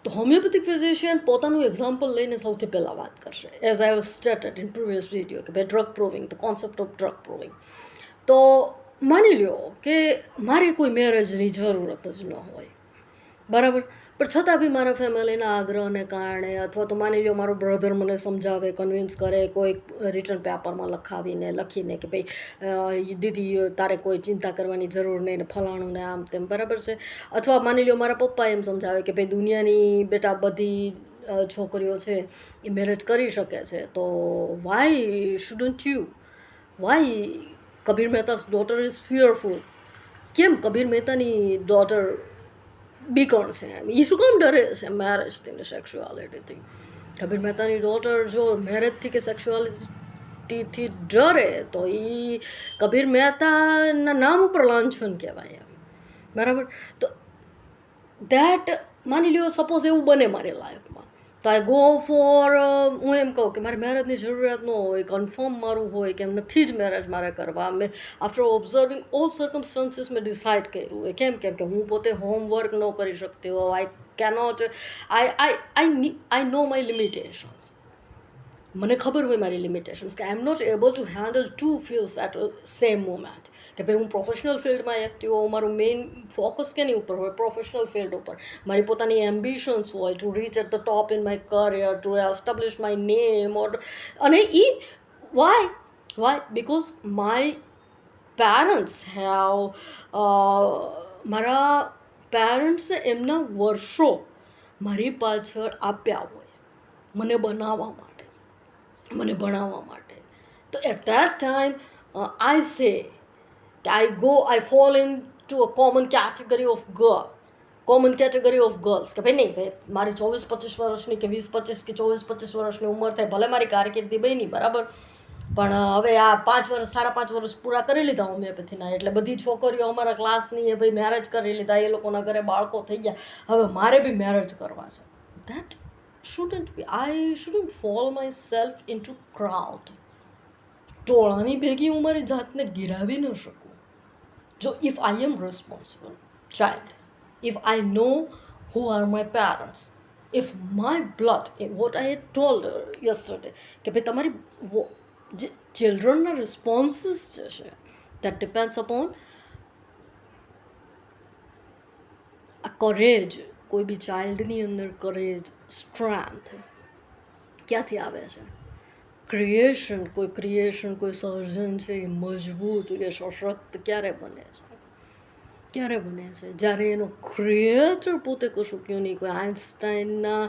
તો homeopathic physician પોતાનું example લઈને સૌથી પહેલાં વાત કરશે, as I was stated in previous video, કે ભાઈ drug proving, the concept of drug proving. તો માની લ્યો કે મારે કોઈ મેરેજની જરૂરત જ ન હોય, બરાબર, પણ છતાં બી મારા ફેમિલીના આગ્રહને કારણે, અથવા તો માની લો મારો બ્રધર મને સમજાવે, કન્વિન્સ કરે, કોઈ રિટર્ન પેપરમાં લખીને કે ભાઈ દીદી તારે કોઈ ચિંતા કરવાની જરૂર નહીં ને ફલાણું ને આમ તેમ, બરાબર છે. અથવા માની લો મારા પપ્પા એમ સમજાવે કે ભાઈ દુનિયાની બેટા બધી છોકરીઓ છે એ મેરેજ કરી શકે છે, તો why shouldn't you, why Kabir Mehta's daughter is fearful. કેમ કબીર મહેતાની ડોટર બીકણ છે, એમ એ શું કામ ડરે છે મેરેજથી ને સેક્સ્યુઆલિટીથી? કબીર મહેતાની ડોટર જો મેરેજથી કે સેક્સ્યુઆલિટીથી ડરે તો એ કબીર મહેતાના નામ ઉપર લાંછન કહેવાય, એમ, બરાબર. તો દેટ માની લ્યો સપોઝ એવું બને મારી લાઈફમાં, તો આઈ ગો ફોર, હું એમ કહું કે મારે મેરેજની જરૂરિયાત ન હોય, કન્ફર્મ મારું હોય કે એમ નથી જ મેરેજ મારે કરવા, મેં આફ્ટર ઓબ્ઝર્વિંગ ઓલ સર્કમસ્ટન્સીસ મેં ડિસાઇડ કર્યું હોય. કેમ કે હું પોતે હોમવર્ક ન કરી શકતી હોઉં, I cannot, I know my limitations, મને ખબર હોય મારી લિમિટેશન્સ, કે I am not able to handle two fields at same moment. કે ભાઈ હું પ્રોફેશનલ ફિલ્ડમાં એક્ટિવ હોઉં, મારું મેઇન ફોકસ કેની ઉપર હોય? પ્રોફેશનલ ફિલ્ડ ઉપર. મારી પોતાની એમ્બિશન્સ હોય to reach at the top in my career, to establish my name, અને એ why because my parents have, મારા પેરેન્ટ્સે એમના વર્ષો મારી પાછળ આપ્યા હોય મને બનાવવા માટે, મને ભણાવવા માટે. તો at that time I say કે I fall in to a common category of girls, કે ભાઈ નહીં ભાઈ મારી 24-25 વર્ષની કે 20-25 કે 24-25 વર્ષની ઉંમર થાય, ભલે મારી કારકિર્દી બની, બરાબર, પણ હવે આ 5 વર્ષ 5.5 વર્ષ પૂરા કરી લીધા હોમિયોપેથીના, એટલે બધી છોકરીઓ અમારા ક્લાસની એ ભાઈ મેરેજ કરી લીધા, એ લોકોના ઘરે બાળકો થઈ ગયા, હવે મારે બી મેરેજ કરવા છે. That shouldn't be. I shouldn't fall myself into crowd. ટોળાની ભેગી હું મારી જાતને ગિરાવી ન શકું. જો if I am responsible child, if I know who are my parents, if my blood, what I had told yesterday, કે ભાઈ તમારી જે ચિલ્ડ્રનના રિસ્પોન્સીસ જે છે દેટ ડિપેન્ડ્સ અપોન આ કરેજ. કોઈ બી ચાઇલ્ડની અંદર કરેજ, સ્ટ્રેન્થ ક્યાંથી આવે છે? ક્રિએશન, કોઈ સર્જન છે એ મજબૂત કે સશક્ત ક્યારે બને છે? જ્યારે એનો ક્રિએટર પોતે કશું ક્યું નહીં. કોઈ આઇન્સ્ટાઈનના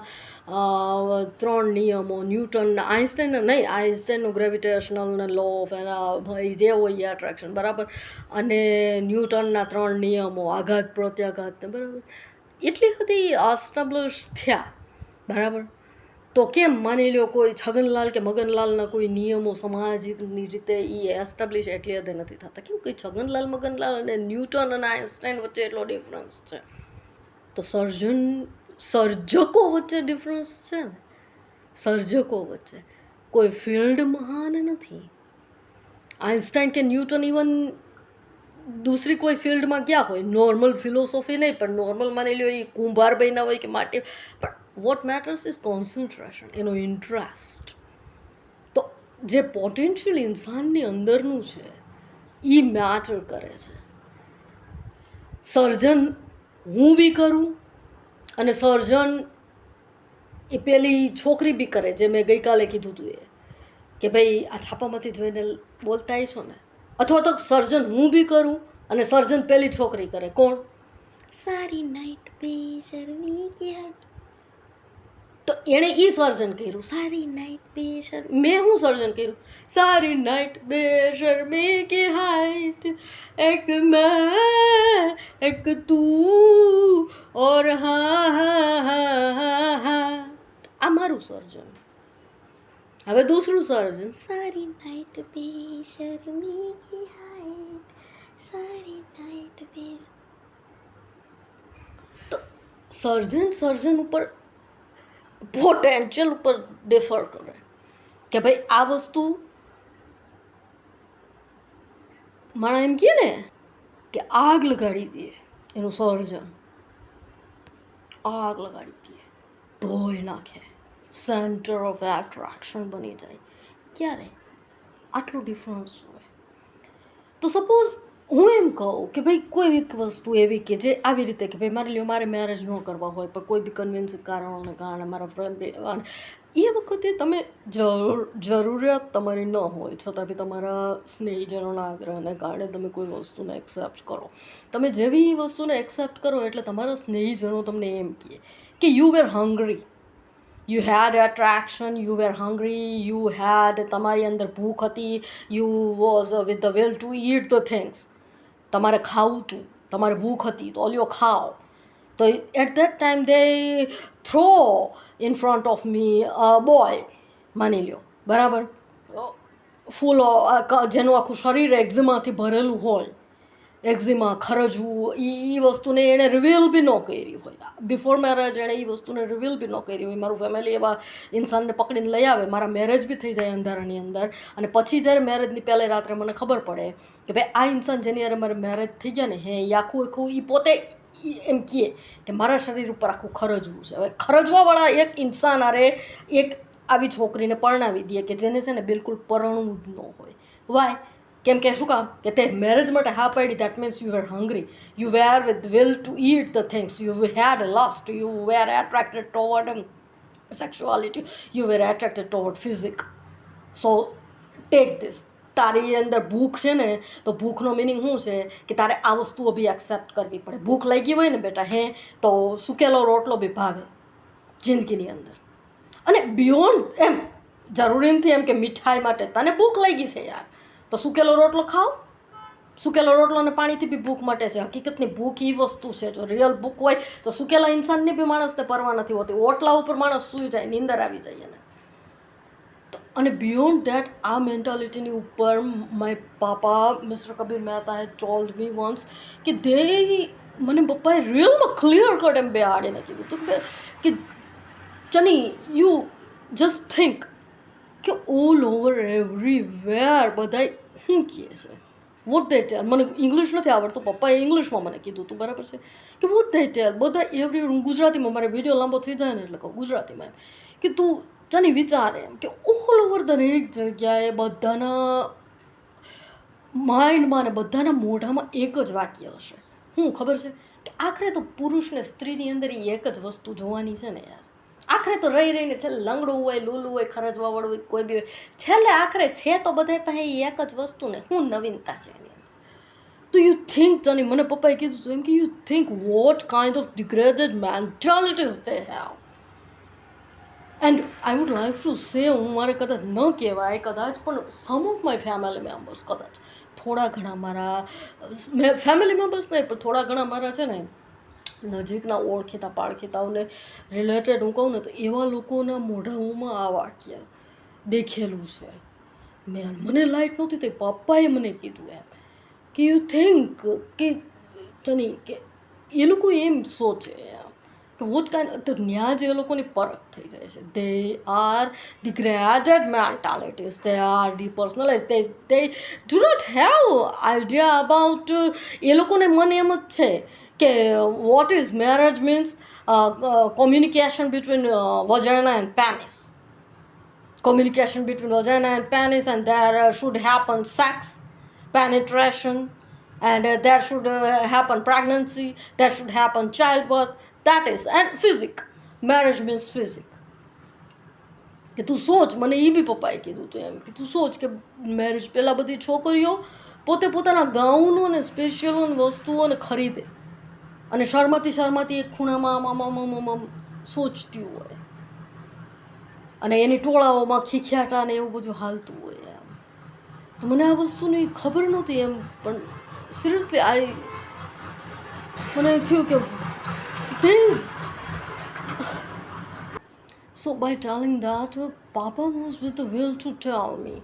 3 નિયમો, ન્યૂટનના, આઇન્સ્ટાઈનનો ગ્રેવિટેશનલ લો ઓફ એના ભાઈ જે હોય એ એટ્રેક્શન, બરાબર, અને ન્યૂટનના 3 નિયમો, આઘાત પ્રત્યાઘાતને, બરાબર, એટલી બધી એસ્ટાબ્લિશ થયા, બરાબર. તો કેમ માની લો કોઈ છગનલાલ કે મગનલાલના કોઈ નિયમો સમાજની રીતે એ એસ્ટાબ્લિશ એટલી હદે નથી થતા? કેમ કે છગનલાલ મગનલાલ અને ન્યૂટન અને આઇન્સ્ટાઈન વચ્ચે એટલો ડિફરન્સ છે. તો સર્જકો વચ્ચે ડિફરન્સ છે ને, સર્જકો વચ્ચે. કોઈ ફિલ્ડ મહાન નથી. આઇન્સ્ટાઈન કે ન્યૂટન ઇવન દૂસરી કોઈ ફિલ્ડમાં ગયા હોય, નોર્મલ ફિલોસોફી નહીં, પણ નોર્મલ માની લો એ કુંભાર બન્યા હોય કે માટી, પણ વોટ મેટર્સ ઇઝ કોન્સન્ટ્રેશન, એનો ઇન્ટરેસ્ટ. તો જે પોટેન્શિયલ ઇન્સાનની અંદરનું છે એ મેટર કરે છે. સર્જન હું બી કરું, અને સર્જન એ પેલી છોકરી બી કરે, જે મેં ગઈકાલે કીધું હતું એ, કે ભાઈ આ છાપામાંથી જોઈને બોલતા છો ને, અથવા તો સર્જન હું બી કરું અને સર્જન પેલી છોકરી કરે. કોણ? સારી નાઈટ બે શર્મી કે હાટ, તો એણે ઈ સર્જન કર્યું, સારી નાઈટ બે શર્મી. મેં હું સર્જન કર્યું? સારી નાઈટ બે શર્મી की हाइट, एक मैं एक तू और હા હા હા હા હા. આ મારું સર્જન. હવે દૂસરું સર્જન, સારી નાઈટ બે શર્મી की हाइट, સારી નાઈટ બે. તો સર્જન ઉપર પોટેન્શિયલ ઉપર ડિફર કરે કે ભાઈ આ વસ્તુ માણા એમ કહે ને કે આગ લગાડી દે, એનું સર્જન આગ લગાડી દે. ધોઈ નાખે, સેન્ટર ઓફ એટ્રેક્શન બની જાય. ક્યારે? આટલું ડિફરન્સ હોય. તો સપોઝ હું એમ કહું કે ભાઈ કોઈ એક વસ્તુ એવી કે જે આવી રીતે કે ભાઈ મારી લ્યો મારે મેરેજ ન કરવા હોય પણ કોઈ બી કન્વિન્સિંગ કારણોને કારણે મારા ફ્રેન્ડ એ વખતે તમે જરૂરિયાત તમારી ન હોય છતાં બી તમારા સ્નેહીજનોના આગ્રહને કારણે તમે કોઈ વસ્તુને એક્સેપ્ટ કરો. તમે જેવી વસ્તુને એક્સેપ્ટ કરો એટલે તમારા સ્નેહીજનો તમને એમ કહે કે you were hungry, you had attraction, you were hungry, you had, તમારી અંદર ભૂખ હતી, you was with the will to eat the things. તમારે ખાવું હતું, તમારે ભૂખ હતી તો ઓલિયો ખાઓ. તો at that time they throw in front of me a boy, માની લ્યો, બરાબર, ફૂલ જેનું આખું શરીર એક્ઝિમાથી ભરેલું હોય, એક્ઝિમા, ખરજવું, એ વસ્તુને એણે રિવીલ બી ન કરી હોય. બિફોર મેરેજ એણે એ વસ્તુને રિવીલ બી ન કરી હોય. મારું ફેમિલી એવા ઇન્સાનને પકડીને લઈ આવે, મારા મેરેજ બી થઈ જાય અંધારાની અંદર, અને પછી જ્યારે મેરેજની પહેલે રાત્રે મને ખબર પડે કે ભાઈ આ ઇન્સાન જેની યારે મારે મેરેજ થઈ ગયા ને, હે એ આખું એ પોતે એમ કહે કે મારા શરીર ઉપર આખું ખરજવું છે. હવે ખરજવાવાળા એક ઇન્સાન આરે એક આવી છોકરીને પરણાવી દે કે જેને છે ને બિલકુલ પરણવું જ ન હોય. વાય? કેમ કે શું કામ કે તે મેરેજ માટે હા પાડી, that means you were hungry, you were with will to eat the things, you had lust, you were attracted toward sexuality, you were attracted toward physique. So take this. તારી અંદર ભૂખ છે ને, તો ભૂખનો મિનિંગ શું છે કે તારે આ વસ્તુઓ બી એક્સેપ્ટ કરવી પડે. ભૂખ લાગી હોય ને બેટા, હે તો સુકેલો રોટલો બી ભાવે જિંદગીની અંદર. અને બિયોન્ડ એમ જરૂરી નથી એમ કે મીઠાઈ માટે તને ભૂખ લાગી છે યાર, તો સુકેલો રોટલો ખાઓ. સુકેલો રોટલો અને પાણીથી બી ભૂખ મટે છે. હકીકતની ભૂખ એ વસ્તુ છે. જો રિયલ ભૂખ હોય તો સુકેલા ઇન્સાનની બી માણસને પરવા નથી હોતી. ઓટલા ઉપર માણસ સૂઈ જાય, નીંદર આવી જાય એને. તો અને બિયોન્ડ દેટ આ મેન્ટાલિટીની ઉપર my papa mister Kabir Mehta હે ટોલ્ડ મી વન્સ કે દે, મને પપ્પાએ રિયલમાં ક્લિયર કટ એમ બેહાડીને કીધું હતું કે ચની, યુ જસ્ટ થિંક કે ઓલ ઓવર એવરીવેર બધાય શું કહે છે, વોટ દે ટેલ. મને ઇંગ્લિશ નથી આવડતું, પપ્પાએ ઇંગ્લિશમાં મને કીધું હતું, બરાબર છે, કે વોટ દે ટેલ. બધા એવરી, હું ગુજરાતીમાં, મારે વિડીયો લાંબો થઈ જાય ને એટલે કહું ગુજરાતીમાં એમ કે તું ચાની વિચારે એમ કે ઓલ ઓવર દરેક જગ્યાએ બધાના માઇન્ડમાં ને બધાના મોઢામાં એક જ વાક્ય હશે. શું ખબર છે કે આખરે તો પુરુષને સ્ત્રીની અંદર એક જ વસ્તુ જોવાની છે ને યાર. આખરે તો રહી રહીને છેલ્લે લંગડું હોય, લૂલું હોય, ખરજવાવાળું હોય, કોઈ બી હોય, છેલ્લે આખરે છે તો બધા પાસે એક જ વસ્તુ ને શું નવીનતા છે એની અંદર. તો યુ થિંક, તને મને પપ્પાએ કીધું હતું એમ કે you think what kind of degraded mentalities they have. And I would like to say, હું મારે કદાચ ન કહેવાય કદાચ, પણ some of my family members, કદાચ થોડા ઘણા મારા ફેમિલી મેમ્બર્સ નહીં પણ થોડા ઘણા મારા છે ને નજીકના ઓળખીતા પાળખીતાઓને રિલેટેડ હું કહું ને તો એવા લોકોના મોઢાઓમાં આ વાક્ય દેખેલું છે. મને લાઈટ નહોતી તો પપ્પાએ મને કીધું એમ કે યુ થિંક કે ચની કે એ લોકો એમ સોચે એમ કે વોટ કાઇન્ડ, તો ન્યા જે એ લોકોની પરખ થઈ જાય છે. They are degraded mentalities, they are depersonalise, they do not have idea about. એ લોકોને મન એમ જ છે કે what is marriage means communication between vagina and penis. Communication between vagina and penis, and there should happen sex, penetration, and there should happen pregnancy, there should happen childbirth. That is, and physic. Marriage means physic. કે તું સોચ, મને એ બી પપ્પાએ કીધું હતું એમ કે તું સોચ કે મેરેજ પહેલાં બધી છોકરીઓ પોતે પોતાના ગાઉનો ને સ્પેશિયલ વસ્તુઓને ખરીદે અને શરમાતી એક ખૂણામાં આમ સોચતી હોય અને એની ટોળાઓમાં ખીખ્યાટા ને એવું બધું હાલતું હોય એમ. મને આ વસ્તુની ખબર નહોતી એમ, પણ સિરિયસલી મને થયું કે તે so by telling that Papa was with the will to tell me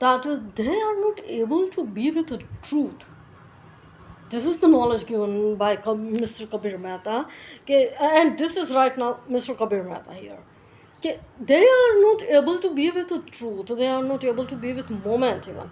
that they are not able to be with the truth. This is the knowledge given by Mr. Kabir Mehta, and this is right now Mr. Kabir Mehta here. They are not able to be with the truth, they are not able to be with moment even.